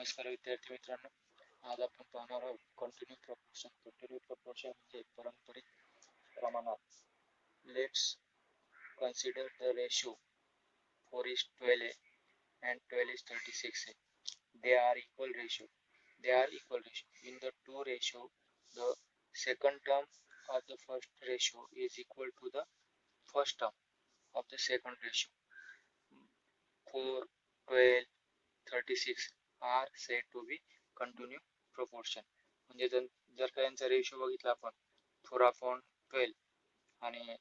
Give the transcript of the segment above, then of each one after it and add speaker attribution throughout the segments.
Speaker 1: नमस्कार विद्यार्थी मित्रांनो, आज आपण पाहणार आहोत कंटिन्यू प्रपोर्शन. कंटिन्यू प्रपोर्शन म्हणजे पारंपरिक प्रमाणात. Let's consider the ratio 4:12 and 12:36. They are equal ratio. In the two ratio, the second term of the first ratio is equal to the first term of the second ratio. 4, 12, 36 are said to be continue proportion. म्हणजे जर का यांचा ratio बघितला आपण 4/12 आणि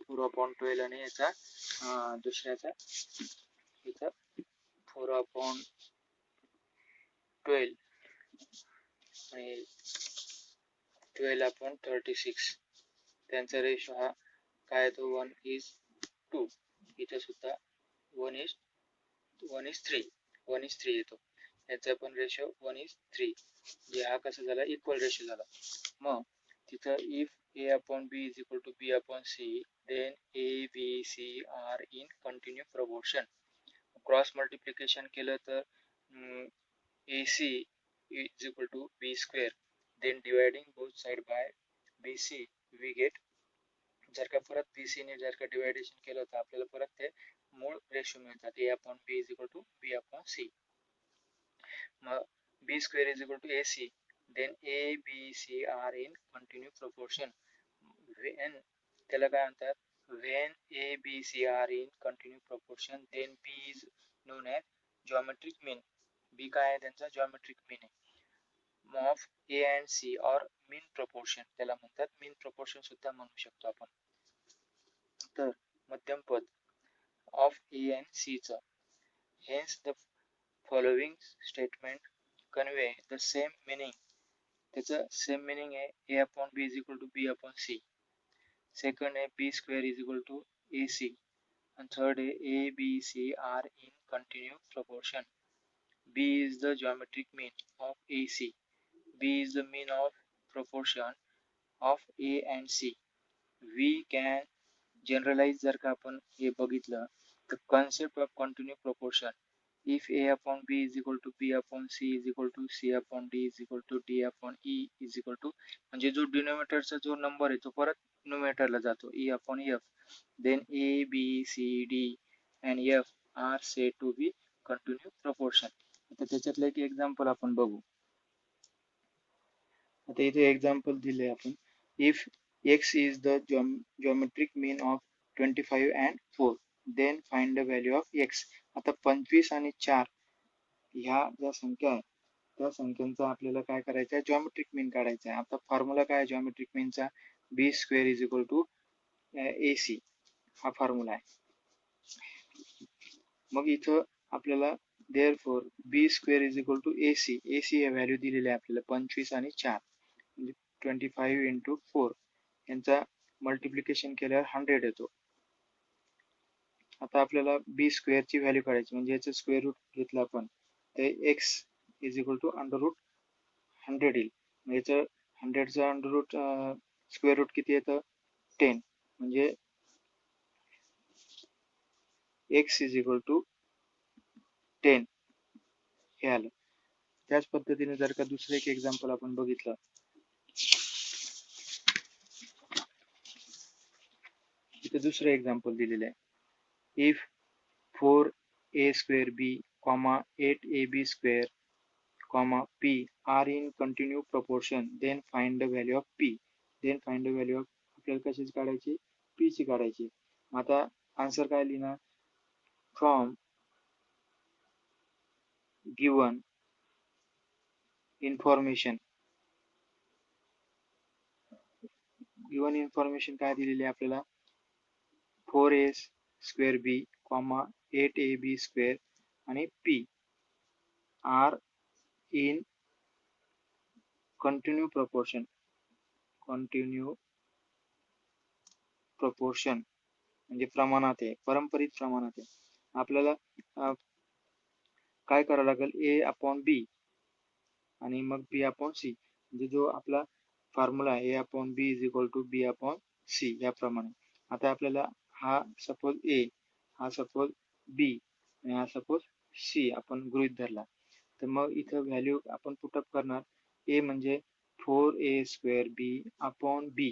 Speaker 1: 4/12 आणि याचा दुसऱ्याचा याचा 4/12 आणि 12/36 त्यांचा रेशो हा काय तो 1:2. इथे सुद्धा 1:3 येतो. याचा पण रेशो 1:3 जे हा कसा झाला इक्वल रेशो झाला. मग तिथं if A/B is equal to B/C then A, B, C are in continue proportion. Cross multiplication केलं तर AC is equal to B square, then dividing both side by BC we get, जर का परत BC ने जर का deviation केलं तर आपल्याला परत ते मूळ रेशो मिळतात. A/B is equal to B/C. मग B square is equal to AC, then A, B, C are in continue proportion. When त्याला काय म्हणतात, when A, B, C are in continue proportion then B is known as geometric mean. B काय आहे त्यांचा geometric mean आहे. of A and C or mean proportion त्याला म्हणतात. mean proportion सुद्धा म्हणू शकतो आपण. तर मध्यम पद of A and C चा. Hence the following statement convey the same meaning. त्याचा सेम मिनिंग आहे A/B is equal to B/C. Second आहे B square is equal to AC. and third आहे A, B, C are in continue proportion. B is the geometric mean of AC. B is the mean of proportion of A and C. We can generalize जर का आपण हे बघितलं the concept of continue proportion. If A/B is equal to B/C is equal to C/D is equal to D/E is equal to, म्हणजे जो डिनोमिनेटरचा जो number आहे तो परत न्यूमरेटरला जातो E/F. Then A, B, C, D and F are said to be continue proportion. आता त्याच्यातलं एक एक्झाम्पल आपण बघू. आता इथे एक्झाम्पल दिले आपण. If X is the geometric mean of 25 and 4, then find the value of X. आता 25 आणि 4 ह्या ज्या संख्या आहे त्या संख्यांचा आपल्याला काय करायचं आहे, जॉमेट्रिक मीन काढायचा आहे. आता फॉर्म्युला काय आहे जॉमेट्रिक मीनचा, B square is equal to AC हा फॉर्म्युला आहे. मग इथं आपल्याला therefore B square is equal to AC हे व्हॅल्यू दिलेली आहे आपल्याला 25 आणि 4 म्हणजे 25 into 4 यांचा मल्टिप्लिकेशन केल्यावर 100 येतो. आता आपल्याला B square ची व्हॅल्यू काढायची, म्हणजे याचं स्क्वेअर रूट घेतलं आपण तर X is equal to under root 100 येईल. याचं 100चं अंडर रूट स्क्वेअर रूट किती येतं 10, म्हणजे X is equal to 10 हे आलं. त्याच पद्धतीने जर का दुसरं एक एक्झाम्पल आपण बघितलं, इथे दुसरं एक्झाम्पल दिलेलं आहे. If 4a² b, 8ab² p are in continue proportion then find the value of p. आपल्याला कशाची काढायची, p ची काढायची. आता आन्सर काय लिहिणार, फ्रॉम गिवन इन्फॉर्मेशन काय दिलेली आहे आपल्याला, 4a² b, 8ab² आणि p R in continue proportion म्हणजे प्रमाणात आहे, पारंपरिक प्रमाणात आहे. आपल्याला काय करावं लागेल, A/B आणि मग B/C, म्हणजे जो आपला फॉर्म्युला आहे A/B is equal to B/C याप्रमाणे. आता आपल्याला हा सपोज A हा सपोज बी आणि हा सपोज सी आपण गृहीत धरला. तर मग इथं व्हॅल्यू आपण पुटअप करणार. ए म्हणजे 4a² B upon B,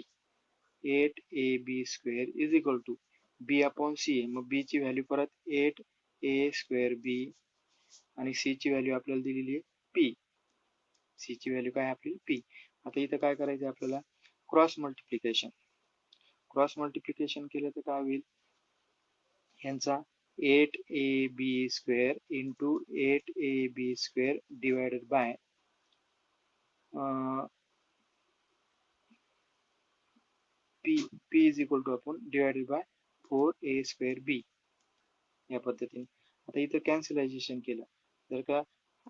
Speaker 1: 8ab² is equal to B upon C. मग बी ची व्हॅल्यू परत 8a² बी आणि सी ची व्हॅल्यू आपल्याला दिलेली आहे पी. सी ची व्हॅल्यू काय आपली पी. आता इथं काय करायचं आपल्याला, क्रॉस मल्टिप्लिकेशन. क्रॉस मल्टिप्लिकेशन केलं तर काय होईल, यांचा 8ab² into 8ab² divided by p is equal to आपण डिवायडेड बाय 4a² b या पद्धतीने. आता इथं कॅन्सलायझेशन केलं जर का,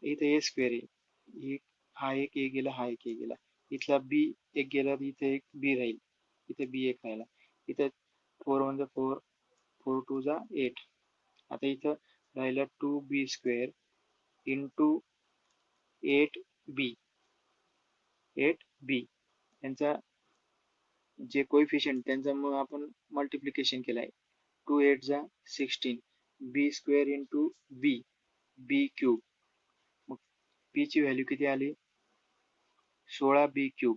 Speaker 1: इथं a² आहे, हा एक a गेला, हा एक a गेला, इथला b एक गेला, इथे एक b राहील, इथे b एक राहिला, इथे 4 1 4, 4 2 8. आता इथं राहिलं 2b² इंटू 8b, 8b यांचा जे कोएफिशियंट त्यांचा मग आपण मल्टिप्लिकेशन केलाय. 2 8 16, b² इंटू b, b³. मग p ची व्हॅल्यू किती आली, 16b³.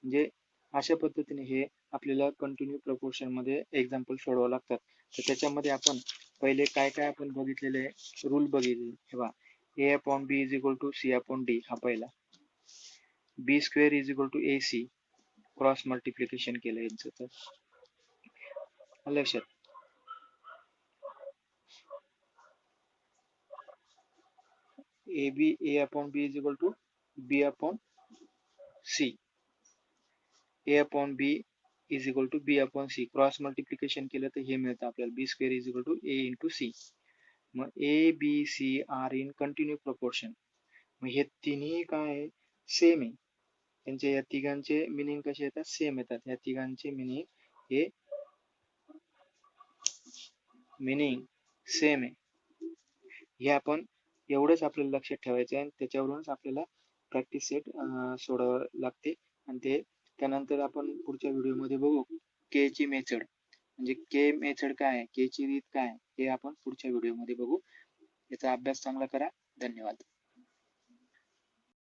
Speaker 1: म्हणजे अशा पद्धतीने हे आपल्याला कंटिन्यू प्रपोर्शन मध्ये एक्झाम्पल सोडवावं लागतात. तर त्याच्यामध्ये आपण पहिले काय काय आपण बघितलेले रूल बघितले. हेवा a upon b is equal to c upon d हा पहिला, b² is equal to ac, cross multiplication केलं यांचं. तर लक्षात a upon b is equal to b upon c, a upon b is equal to b upon c. Cross multiplication केलं तर हे मिळतं आपल्याला b² is equal to a into c. मग a b c are in continue proportion. मग हे तिन्ही काय आहे, सेम आहे. त्यांचे या तिघांचे मिनिंग कसे येतात, सेम येतात. या तिघांचे मिनिंग हे मिनिंग सेम आहे. हे आपण एवढंच आपल्याला लक्षात ठेवायचं आहे आणि त्याच्यावरूनच आपल्याला प्रॅक्टिस सेट सोडावं लागते. आणि ते त्यानंतर आपण पुढच्या व्हिडिओमध्ये बघू के ची मेथड, म्हणजे के मेथड काय आहे, के ची रीत काय आहे, हे आपण पुढच्या व्हिडिओमध्ये बघू. याचा अभ्यास चांगला करा. धन्यवाद.